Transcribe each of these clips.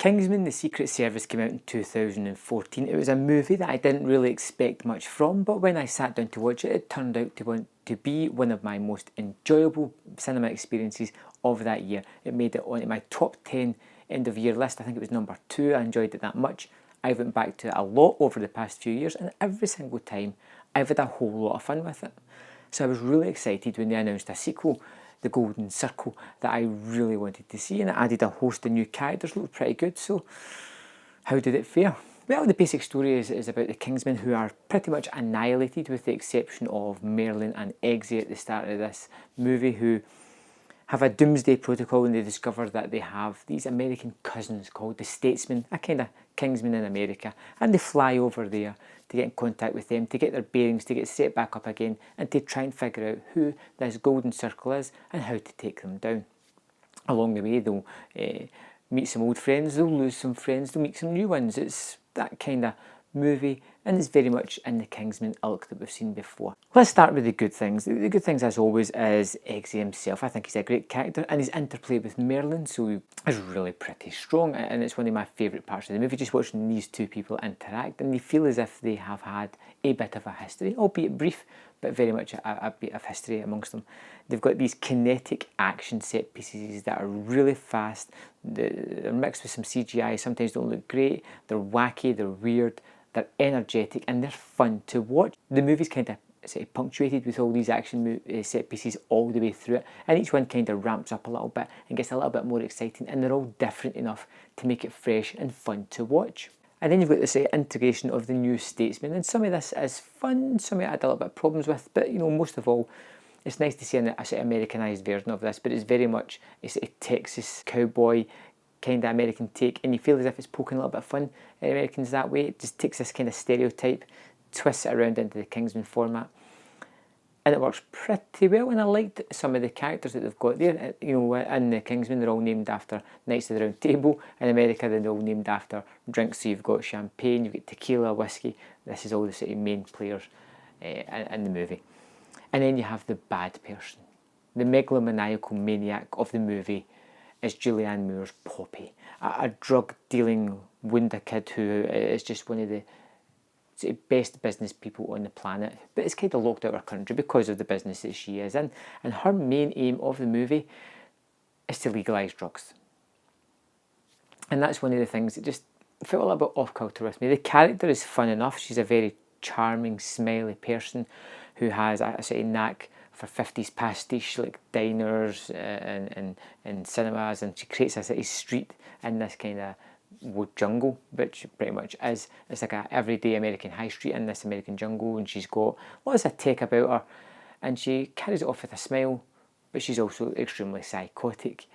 Kingsman The Secret Service came out in 2014. It was a movie that I didn't really expect much from, but when I sat down to watch it, it turned out to be one of my most enjoyable cinema experiences of that year. It made it onto my top 10 end of year list. I think it was number 2. I enjoyed it that much. I went back to it a lot over the past few years, and every single time I've had a whole lot of fun with it. So I was really excited when they announced a sequel, The Golden Circle, that I really wanted to see, and it added a host of new characters. Looked pretty good. So how did it fare? Well, the basic story is about the Kingsmen, who are pretty much annihilated with the exception of Merlin and Eggsy at the start of this movie, who have a doomsday protocol, and they discover that they have these American cousins called the Statesmen, a kind of Kingsmen in America, and they fly over there to get in contact with them, to get their bearings, to get set back up again, and to try and figure out who this Golden Circle is and how to take them down. Along the way, they'll meet some old friends, they'll lose some friends, they'll meet some new ones. It's that kind of movie, and it's very much in the Kingsman ilk that we've seen before. Let's start with the good things. The good things, as always, is Eggsy himself. I think he's a great character, and his interplay with Merlin is really pretty strong, and it's one of my favourite parts of the movie, just watching these two people interact, and they feel as if they have had a bit of a history, albeit brief, but very much a bit of history amongst them. They've got these kinetic action set pieces that are really fast. They're mixed with some CGI, sometimes don't look great, they're wacky, they're weird, they're energetic, and they're fun to watch. The movie's kind of punctuated with all these action set pieces all the way through it, and each one kind of ramps up a little bit and gets a little bit more exciting, and they're all different enough to make it fresh and fun to watch. And then you've got this integration of the new Statesmen, and some of this is fun, some of it I had a little bit of problems with, but most of all, it's nice to see a sort of Americanised version of this, but it's very much a sort of Texas cowboy kind of American take, and you feel as if it's poking a little bit of fun at Americans that way. It just takes this kind of stereotype, twists it around into the Kingsman format, and it works pretty well. And I liked some of the characters that they've got there. In the Kingsman, they're all named after Knights of the Round Table. In America, they're all named after drinks. So you've got champagne, you've got tequila, whiskey. This is all the sort of main players in the movie. And then you have the bad person, the megalomaniacal maniac of the movie is Julianne Moore's Poppy, a drug-dealing wonder kid who is just one of the best business people on the planet, but is kind of locked out of her country because of the business that she is in. And her main aim of the movie is to legalise drugs. And that's one of the things that just felt a little bit off-kilter with me. The character is fun enough. She's a very charming, smiley person who has a sort of knack for 50s pastiche, like diners and cinemas, and she creates a sort of street in this kind of jungle, which pretty much is. It's like a everyday American high street in this American jungle, and she's got lots of tech about her, and she carries it off with a smile, but she's also extremely psychotic.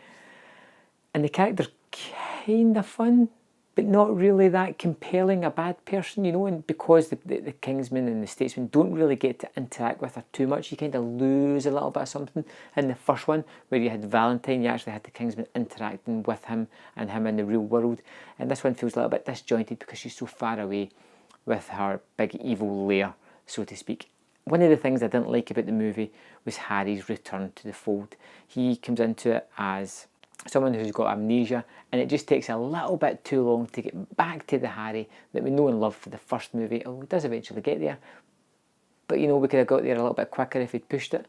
And the character's kind of fun, but not really that compelling a bad person, and because the Kingsmen and the Statesmen don't really get to interact with her too much, you kind of lose a little bit of something. In the first one, where you had Valentine, you actually had the Kingsmen interacting with him and him in the real world, and this one feels a little bit disjointed because she's so far away with her big evil lair, so to speak. One of the things I didn't like about the movie was Harry's return to the fold. He comes into it as someone who's got amnesia, and it just takes a little bit too long to get back to the Harry that we know and love for the first movie. Oh, it does eventually get there, but we could have got there a little bit quicker if he'd pushed it.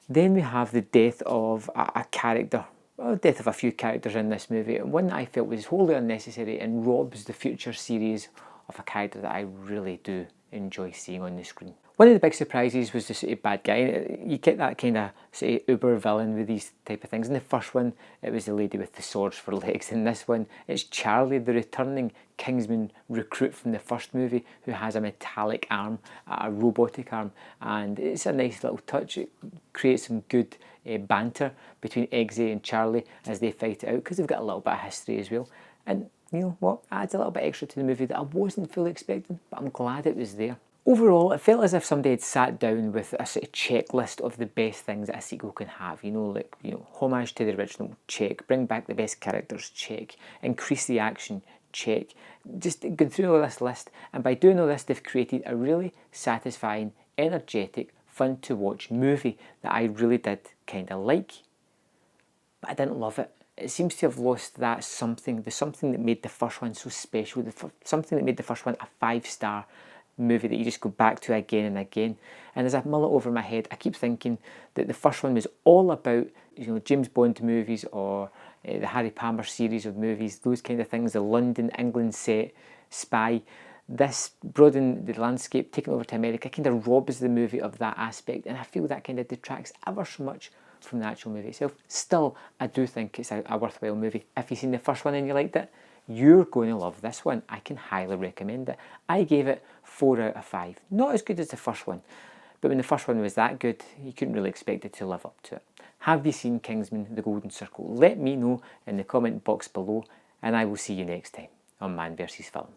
Then we have the death of a character, well, death of a few characters in this movie, and one that I felt was wholly unnecessary and robs the future series of a character that I really do enjoy seeing on the screen. One of the big surprises was the sort of bad guy. You get that kind of sort of uber villain with these type of things. In the first one, it was the lady with the swords for legs. In this one, it's Charlie, the returning Kingsman recruit from the first movie, who has a metallic arm, a robotic arm, and it's a nice little touch. It creates some good banter between Eggsy and Charlie as they fight it out, because they've got a little bit of history as well. And you know what, adds a little bit extra to the movie that I wasn't fully expecting, but I'm glad it was there. Overall, it felt as if somebody had sat down with a sort of checklist of the best things that a sequel can have. Homage to the original, check. Bring back the best characters, check. Increase the action, check. Just going through all this list, and by doing all this, they've created a really satisfying, energetic, fun to watch movie that I really did kind of like. But I didn't love it. it seems to have lost that something, the something that made the first one so special, something that made the first one a 5-star movie that you just go back to again and again. And as I mull it over in my head, I keep thinking that the first one was all about, James Bond movies, or the Harry Palmer series of movies, those kind of things, the London, England set, spy. This broadening the landscape, taking over to America, kind of robs the movie of that aspect, and I feel that kind of detracts ever so much from the actual movie itself. Still, I do think it's a worthwhile movie. If you've seen the first one and you liked it, you're going to love this one. I can highly recommend it. I gave it 4 out of 5. Not as good as the first one, but when the first one was that good, you couldn't really expect it to live up to it. Have you seen Kingsman The Golden Circle? Let me know in the comment box below, and I will see you next time on Man vs. Film.